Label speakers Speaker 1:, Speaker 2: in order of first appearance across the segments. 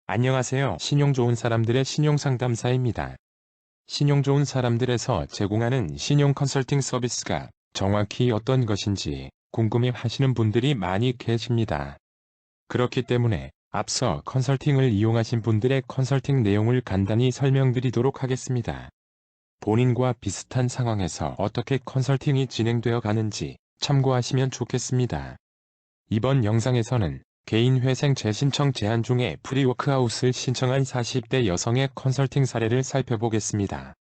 Speaker 1: 안녕하세요. 신용 좋은 사람들의 신용상담사입니다. 신용 좋은 사람들에서 제공하는 신용 컨설팅 서비스가 정확히 어떤 것인지 궁금해 하시는 분들이 많이 계십니다. 그렇기 때문에 앞서 컨설팅을 이용하신 분들의 컨설팅 내용을 간단히 설명드리도록 하겠습니다. 본인과 비슷한 상황에서 어떻게 컨설팅이 진행되어 가는지 참고하시면 좋겠습니다. 이번 영상에서는 개인회생 재신청 제한 중에 프리워크아웃을 신청한 40대 여성의 컨설팅 사례를 살펴보겠습니다.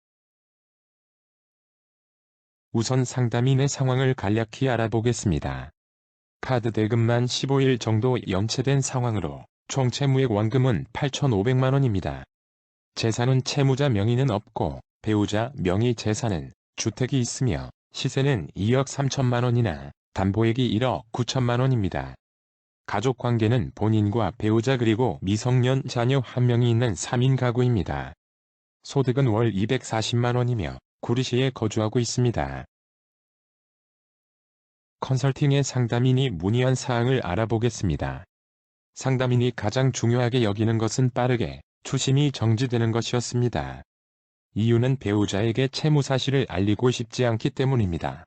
Speaker 1: 우선 상담인의 상황을 간략히 알아보겠습니다. 카드 대금만 15일 정도 연체된 상황으로 총 채무액 원금은 8,500만원입니다. 재산은 채무자 명의는 없고 배우자 명의 재산은 주택이 있으며 시세는 2억 3천만원이나 담보액이 1억 9천만원입니다. 가족관계는 본인과 배우자 그리고 미성년 자녀 1명이 있는 3인 가구입니다. 소득은 월 240만원이며 구리시에 거주하고 있습니다. 컨설팅의 상담인이 문의한 사항을 알아보겠습니다. 상담인이 가장 중요하게 여기는 것은 빠르게 추심이 정지되는 것이었습니다. 이유는 배우자에게 채무 사실을 알리고 싶지 않기 때문입니다.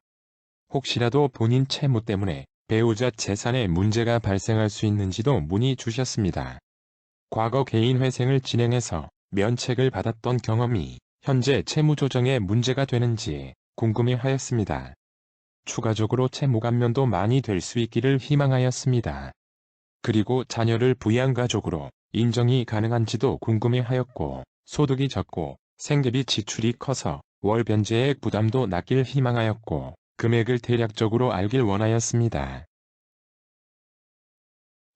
Speaker 1: 혹시라도 본인 채무 때문에 배우자 재산에 문제가 발생할 수 있는지도 문의 주셨습니다. 과거 개인회생을 진행해서 면책을 받았던 경험이 현재 채무 조정에 문제가 되는지 궁금해하였습니다. 추가적으로 채무 감면도 많이 될 수 있기를 희망하였습니다. 그리고 자녀를 부양가족으로 인정이 가능한지도 궁금해하였고 소득이 적고 생계비 지출이 커서 월 변제액 부담도 낮길 희망하였고 금액을 대략적으로 알길 원하였습니다.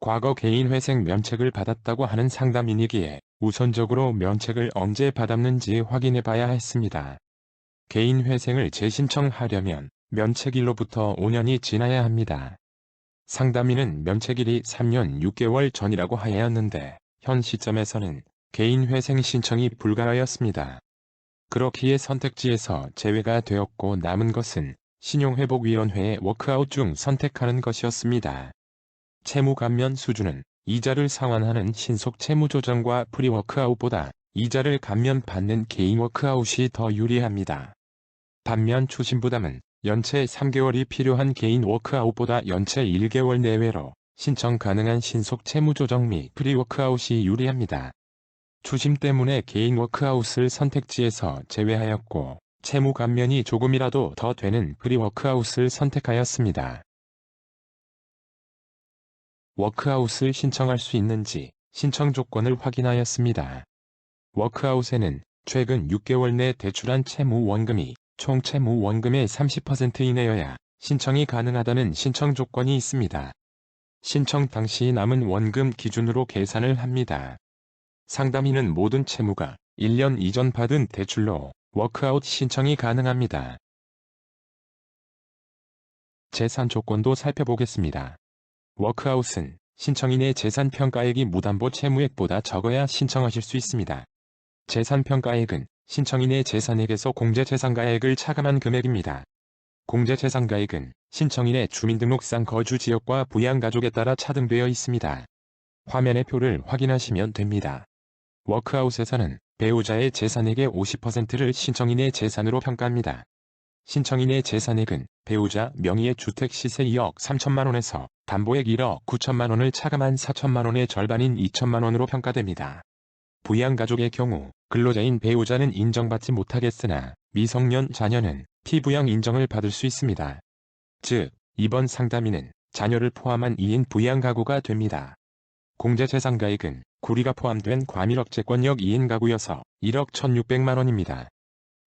Speaker 1: 과거 개인회생 면책을 받았다고 하는 상담인이기에 우선적으로 면책을 언제 받았는지 확인해 봐야 했습니다. 개인회생을 재신청하려면 면책일로부터 5년이 지나야 합니다. 상담인은 면책일이 3년 6개월 전이라고 하였는데 현 시점에서는 개인회생 신청이 불가하였습니다. 그렇기에 선택지에서 제외가 되었고 남은 것은 신용회복위원회의 워크아웃 중 선택하는 것이었습니다. 채무 감면 수준은 이자를 상환하는 신속 채무조정과 프리워크아웃보다 이자를 감면받는 개인 워크아웃이 더 유리합니다. 반면 추심부담은 연체 3개월이 필요한 개인 워크아웃보다 연체 1개월 내외로 신청 가능한 신속 채무조정 및 프리워크아웃이 유리합니다. 추심 때문에 개인 워크아웃을 선택지에서 제외하였고 채무 감면이 조금이라도 더 되는 프리워크아웃을 선택하였습니다. 워크아웃을 신청할 수 있는지 신청 조건을 확인하였습니다. 워크아웃에는 최근 6개월 내 대출한 채무 원금이 총 채무 원금의 30% 이내여야 신청이 가능하다는 신청 조건이 있습니다. 신청 당시 남은 원금 기준으로 계산을 합니다. 상담인은 모든 채무가 1년 이전 받은 대출로 워크아웃 신청이 가능합니다. 재산 조건도 살펴보겠습니다. 워크아웃은 신청인의 재산평가액이 무담보 채무액보다 적어야 신청하실 수 있습니다. 재산평가액은 신청인의 재산액에서 공제재산가액을 차감한 금액입니다. 공제재산가액은 신청인의 주민등록상 거주지역과 부양가족에 따라 차등되어 있습니다. 화면의 표를 확인하시면 됩니다. 워크아웃에서는 배우자의 재산액의 50%를 신청인의 재산으로 평가합니다. 신청인의 재산액은 배우자 명의의 주택 시세 2억 3천만원에서 담보액 1억 9천만원을 차감한 4천만원의 절반인 2천만원으로 평가됩니다. 부양가족의 경우 근로자인 배우자는 인정받지 못하겠으나 미성년 자녀는 피부양 인정을 받을 수 있습니다. 즉, 이번 상담인은 자녀를 포함한 2인 부양가구가 됩니다. 공제재산가액은 구리가 포함된 과밀억제권역 2인 가구여서 1억 1,600만원입니다.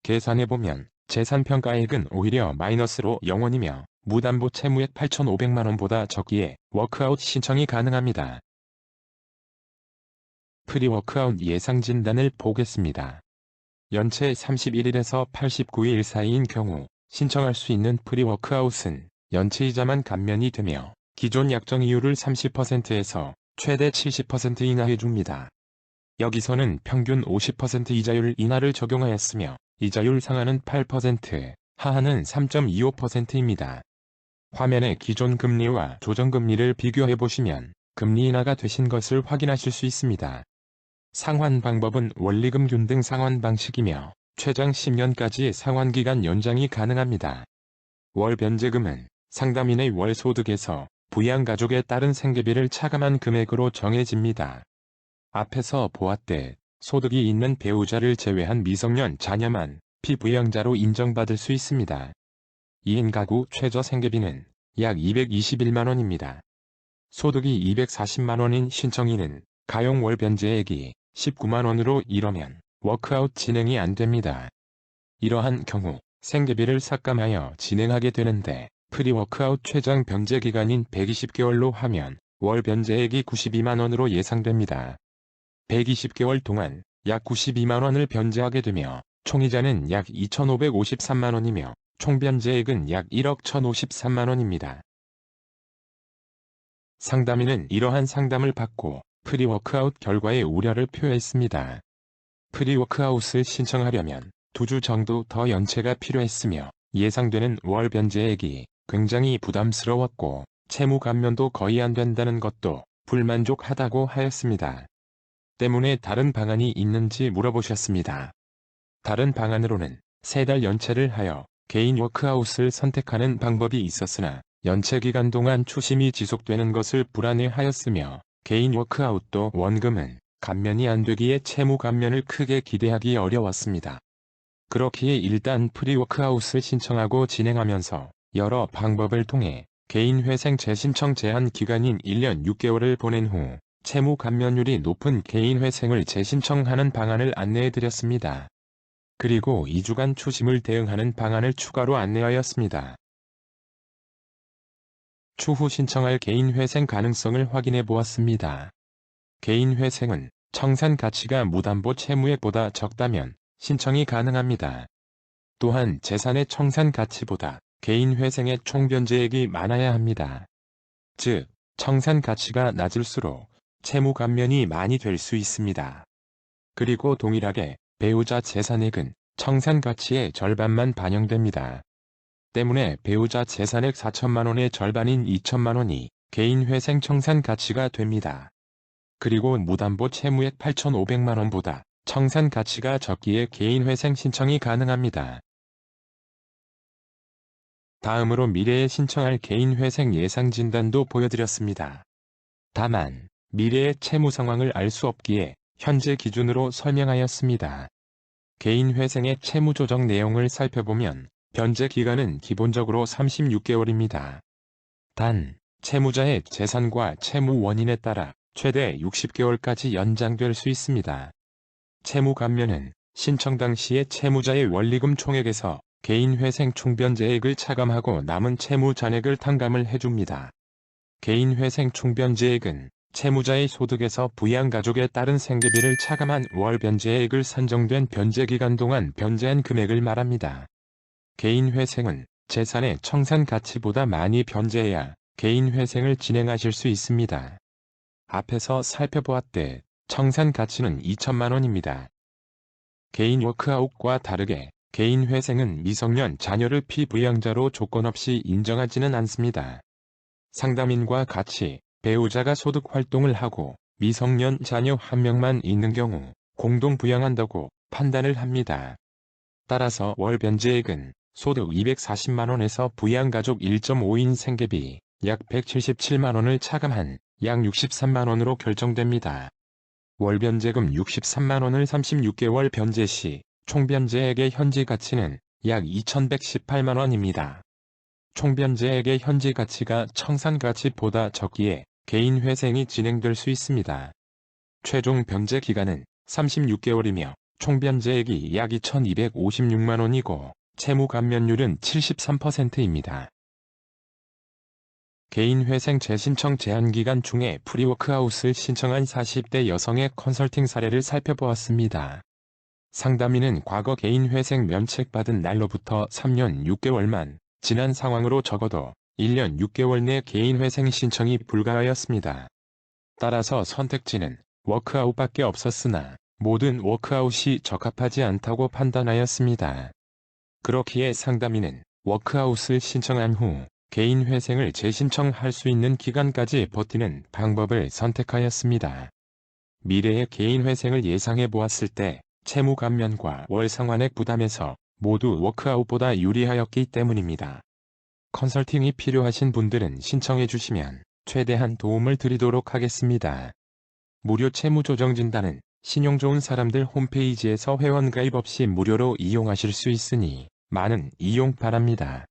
Speaker 1: 계산해보면 재산평가액은 오히려 마이너스로 0원이며 무담보 채무액 8,500만원보다 적기에 워크아웃 신청이 가능합니다. 프리워크아웃 예상진단을 보겠습니다. 연체 31일에서 89일 사이인 경우 신청할 수 있는 프리워크아웃은 연체이자만 감면이 되며 기존 약정 이율을 30%에서 최대 70% 인하해 줍니다. 여기서는 평균 50% 이자율 인하를 적용하였으며 이자율 상한은 8%, 하한은 3.25%입니다. 화면의 기존 금리와 조정금리를 비교해보시면 금리 인하가 되신 것을 확인하실 수 있습니다. 상환 방법은 원리금 균등 상환 방식이며 최장 10년까지 상환기간 연장이 가능합니다. 월 변제금은 상담인의 월 소득에서 부양가족에 따른 생계비를 차감한 금액으로 정해집니다. 앞에서 보았듯 소득이 있는 배우자를 제외한 미성년 자녀만 피부양자로 인정받을 수 있습니다. 2인 가구 최저 생계비는 약 221만원입니다. 소득이 240만원인 신청인은 가용 월 변제액이 19만원으로 이러면 워크아웃 진행이 안됩니다. 이러한 경우 생계비를 삭감하여 진행하게 되는데 프리워크아웃 최장 변제기간인 120개월로 하면 월 변제액이 92만원으로 예상됩니다. 120개월 동안 약 92만원을 변제하게 되며 총이자는 약 2,553만원이며 총변제액은 약 1억 1,053만원입니다. 상담인은 이러한 상담을 받고 프리워크아웃 결과에 우려를 표했습니다. 프리워크아웃을 신청하려면 2주 정도 더 연체가 필요했으며 예상되는 월 변제액이 굉장히 부담스러웠고 채무 감면도 거의 안 된다는 것도 불만족하다고 하였습니다. 때문에 다른 방안이 있는지 물어보셨습니다. 다른 방안으로는 3달 연체를 하여 개인 워크아웃을 선택하는 방법이 있었으나 연체 기간 동안 추심이 지속되는 것을 불안해하였으며 개인 워크아웃도 원금은 감면이 안 되기에 채무 감면을 크게 기대하기 어려웠습니다. 그렇기에 일단 프리워크아웃을 신청하고 진행하면서 여러 방법을 통해 개인 회생 재신청 제한 기간인 1년 6개월을 보낸 후 채무 감면율이 높은 개인 회생을 재신청하는 방안을 안내해드렸습니다. 그리고 2주간 추심을 대응하는 방안을 추가로 안내하였습니다. 추후 신청할 개인 회생 가능성을 확인해 보았습니다. 개인 회생은 청산 가치가 무담보 채무액보다 적다면 신청이 가능합니다. 또한 재산의 청산 가치보다 개인 회생의 총변제액이 많아야 합니다. 즉, 청산 가치가 낮을수록 채무 감면이 많이 될 수 있습니다. 그리고 동일하게 배우자 재산액은 청산 가치의 절반만 반영됩니다. 때문에 배우자 재산액 4천만원의 절반인 2천만원이 개인 회생 청산 가치가 됩니다. 그리고 무담보 채무액 8,500만원보다 청산 가치가 적기에 개인 회생 신청이 가능합니다. 다음으로 미래에 신청할 개인 회생 예상 진단도 보여드렸습니다. 다만 미래의 채무 상황을 알 수 없기에 현재 기준으로 설명하였습니다. 개인 회생의 채무 조정 내용을 살펴보면 변제 기간은 기본적으로 36개월입니다. 단, 채무자의 재산과 채무 원인에 따라 최대 60개월까지 연장될 수 있습니다. 채무 감면은 신청 당시에 채무자의 원리금 총액에서 개인 회생 총변제액을 차감하고 남은 채무 잔액을 탕감을 해줍니다. 개인 회생 총변제액은 채무자의 소득에서 부양가족에 따른 생계비를 차감한 월 변제액을 산정된 변제기간 동안 변제한 금액을 말합니다. 개인 회생은 재산의 청산 가치보다 많이 변제해야 개인 회생을 진행하실 수 있습니다. 앞에서 살펴보았듯 청산 가치는 2천만원입니다. 개인 워크아웃과 다르게 개인 회생은 미성년 자녀를 피부양자로 조건 없이 인정하지는 않습니다. 상담인과 같이 배우자가 소득 활동을 하고 미성년 자녀 1명만 있는 경우 공동 부양한다고 판단을 합니다. 따라서 월 변제액은 소득 240만원에서 부양가족 1.5인 생계비 약 177만원을 차감한 약 63만원으로 결정됩니다. 월 변제금 63만원을 36개월 변제 시 총변제액의 현지 가치는 약 2,118만원입니다. 총변제액의 현지 가치가 청산 가치보다 적기에 개인 회생이 진행될 수 있습니다. 최종 변제 기간은 36개월이며 총변제액이 약 2,256만원이고 채무 감면율은 73%입니다. 개인 회생 재신청 제한기간 중에 프리워크아웃을 신청한 40대 여성의 컨설팅 사례를 살펴보았습니다. 상담인은 과거 개인 회생 면책받은 날로부터 3년 6개월만 지난 상황으로 적어도 1년 6개월 내 개인 회생 신청이 불가하였습니다. 따라서 선택지는 워크아웃밖에 없었으나 모든 워크아웃이 적합하지 않다고 판단하였습니다. 그렇기에 상담인은 워크아웃을 신청한 후 개인 회생을 재신청할 수 있는 기간까지 버티는 방법을 선택하였습니다. 미래의 개인 회생을 예상해 보았을 때 채무 감면과 월 상환액 부담에서 모두 워크아웃보다 유리하였기 때문입니다. 컨설팅이 필요하신 분들은 신청해 주시면 최대한 도움을 드리도록 하겠습니다. 무료 채무조정진단은 신용 좋은 사람들 홈페이지에서 회원가입 없이 무료로 이용하실 수 있으니 많은 이용 바랍니다.